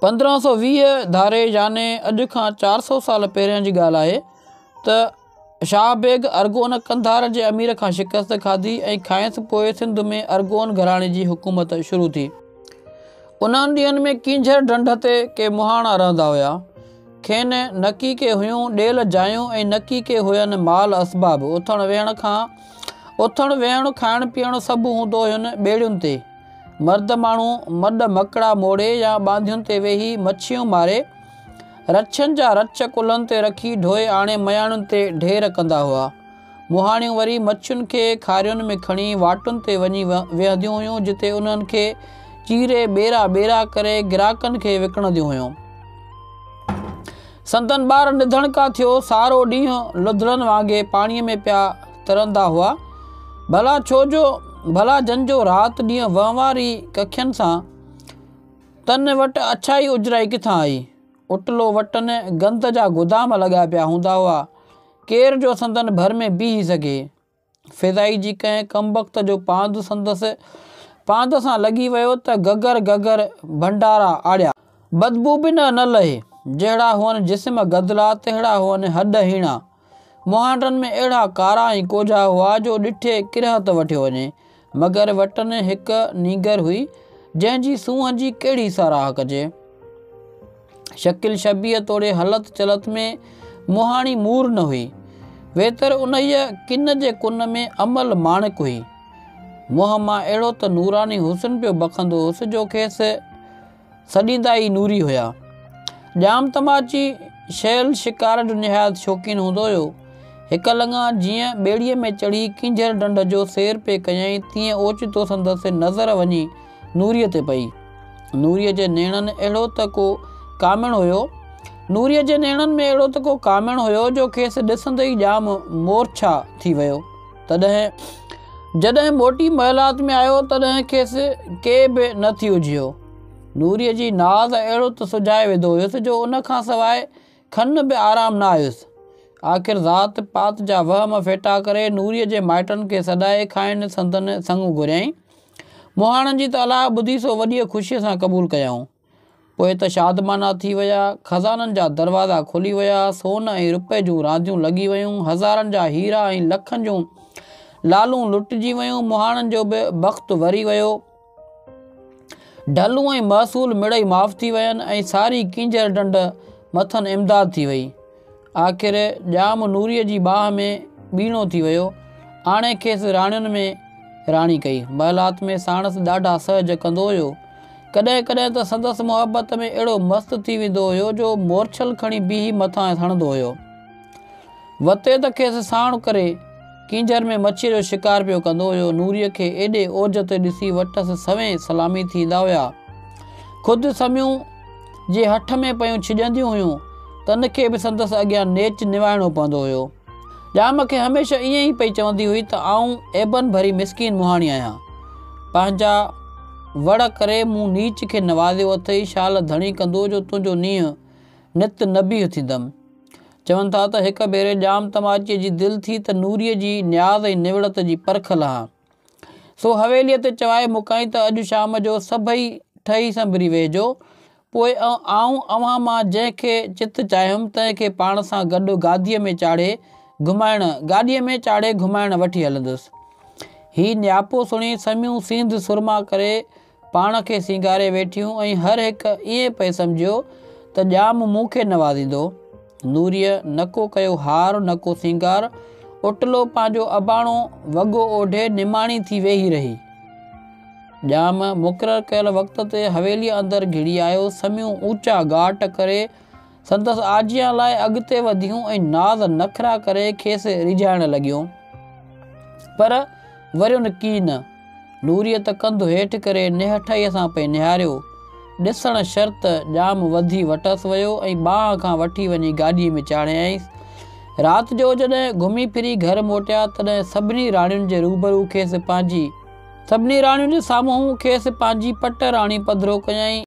1520 धारे याने अॼु खां 400 साल पहिरियां जी ॻाल्हि आहे त शाह बेग अरगोन कंधार जे अमीर खां शिकस्त खाधी ऐं खाइसि पोइ सिंध में अरगोन घराणे जी हुकूमत शुरू थी। उन्हनि ॾींहंनि में कींझर ढंढ ते के मुहाणा रहंदा हुया। खेनि नकी के हुयूं ॾेल जायूं ऐं नकी के हुयनि माल असबाब। उथण वेहण खाइण पीअण सभु हूंदो हुयुनि ॿेड़ियुनि ते। मर्द माण्हू मड मकड़ा मोड़े या बांधियुनि ते वेही मच्छियूं मारे रछनि जा रछ कुल्हनि ते रखी ढोए आणे मयाणुनि ते ढेर कंदा हुआ। मुहाणियूं वरी मच्छियुनि खे खारियुनि में खणी वाटुनि ते वञी वेहंदियूं हुयूं जिते उन्हनि खे चीरे ॿेरा करे ग्राहकनि खे विकिणंदियूं हुयूं। संदन ॿार निधण का थियो सारो ॾींहुं लुधड़नि वांगुरु पाणीअ में पिया तरंदा हुआ। भला जंजो राति ॾींहुं वहिंवारी कखियुनि सां तन वटि अछाई उजराई किथां आई। उटलो वटनि गंद जा गोदाम लॻा पिया हूंदा हुआ। केर जो संदन भर में बीही सघे। फिज़ाई जी कंहिं कमबख़्त जो पांध सां लॻी वियो त गगर भंडारा आड़िया। बदबू बि न लहे। जहिड़ा हुअनि जिस्म गदला तहिड़ा हुअनि हॾ हीणा। मुहांडनि में अहिड़ा कारा ऐं कोझा हुआ जो ॾिठे किरहत वठियो वञे। मगर वटनि हिकु नीगर हुई जंहिंजी सूंहं जी कहिड़ी साराह कजे। शकिल शबीह तोड़े हलत चलत में मुहाणी मूर न हुई। वेतर उन्हीअ किन जे कुन में अमल माणिक हुई। मुंहं मां अहिड़ो त नूरानी हुस्न पियो बखंदो हुअसि जो खेसि सॾींदा ई नूरी हुया। ॼाम तमाची शैल शिकार जो निहायत शौक़ीन हूंदो हुयो। हिकु लंघा जीअं ॿेड़ीअ में चढ़ी कींझर ढंढ जो सैर पे कयईं तीअं ओचितो संदसि नज़र वञी नूरीअ ते पई। नूरीअ जे नेणनि में अहिड़ो त को कामिण हुयो जो खेसि ॾिसंदे ई ॼाम मोरछा थी वियो। जॾहिं मोटी महिलात में आयो तॾहिं खेसि के बि न थी उझियो। नूरीअ जी नाज़ अहिड़ो त सुझाए विधो हुयुसि जो उन खां सवाइ खन बि आराम न आयुसि। आख़िर ज़ात पात जा वहम फेटा करे नूरीअ जे माइटनि खे सॾाए खाइण संदन संग घुरियईं। मुहाणनि जी त अलाह ॿुधी सो वॾीअ ख़ुशीअ सां क़बूल कयऊं। पोइ त शादमाना थी विया। खज़ाननि जा दरवाज़ा खुली विया। सोन ऐं रुपए जूं रांदियूं लॻी वयूं। हज़ारनि जा हीरा ऐं लखनि जूं लालूं लुटिजी वयूं। मुहाणनि जो बि वक़्तु वरी वियो। ढलूं ऐं महसूल मिड़ई माफ़ थी वयनि ऐं सारी कींझर ढंढ मथनि इमदाद थी वई। आख़िर ॼाम नूरीअ जी बाह में ॿीणो थी वियो। आणे खेसि राणियुनि में राणी कई। महिलात में साणस ॾाढा सहज कंदो हुयो। कॾहिं कॾहिं त संदसि मुहबत में अहिड़ो मस्तु थी वेंदो हुयो जो मोरछल खणी बीही मथां हणंदो हुयो। वते त खेसि साण करे कींझर में मच्छीअ जो शिकार पियो कंदो हुयो। नूरीअ खे एॾे ओज ते ॾिसी वटसि सवें सलामी थींदा हुया। ख़ुदि समियूं जे हठ में पयूं छिॼंदियूं हुयूं तन खे बि संदसि अॻियां नेच निवाइणो पवंदो हुयो। ॼाम खे हमेशह ईअं ई पई चवंदी हुई त आऊं एबन भरी मिसकीन मुहाणी आहियां। पंहिंजा वड़ करे मूं नीच खे नवाज़ियो अथई। शाल धणी कंदो जो तुंहिंजो नींहुं नित नबी थींदमि। चवनि था त हिकु भेरे ॼाम तमाचीअ जी दिलि थी त नूरीअ जी न्याज़ ऐं निवड़त जी परख लहां। सो हवेलीअ ते चवाए मुकाई त अॼु शाम जो सभई ठही संभरी वेहिजो। पोइ आऊं अव्हां मां जंहिंखे चित चाहियुमि तंहिंखे पाण सां गॾु गाॾीअ में चाढ़े घुमाइण वठी हलंदुसि। ही न्यापो सुणी समियूं सींध सुरमा करे पाण खे सिंगारे वेठियूं ऐं हर हिकु ईअं पए सम्झियो त ॼाम मूंखे नवाज़ींदो। नूरीअ न को कयो हार न को सिंगार। उटलो पंहिंजो अबाणो वॻो ओढे निमाणी थी वेही रही। ॼाम मुक़ररु कयल वक़्त ते हवेलीअ अंदरि घिड़ी आयो। समियूं ऊचा घाट करे संदसि आजियां लाइ अॻिते वधियूं ऐं नाज़ नखरा करे खेसि रिझाइण लॻियूं। पर वरियुनि की न। नूरीअ त कंधु हेठि करे निहठईअ सां पई निहारियो। ॾिसण शर्त ॼाम वधी वटसि वियो ऐं ॿांह खां वठी वञी गाॾीअ में चाढ़ियईंसि। राति जो जॾहिं घुमी फिरी घर मोटिया तॾहिं सभिनी राणियुनि जे साम्हूं खेसि पंहिंजी पट राणी पधिरो कयईं।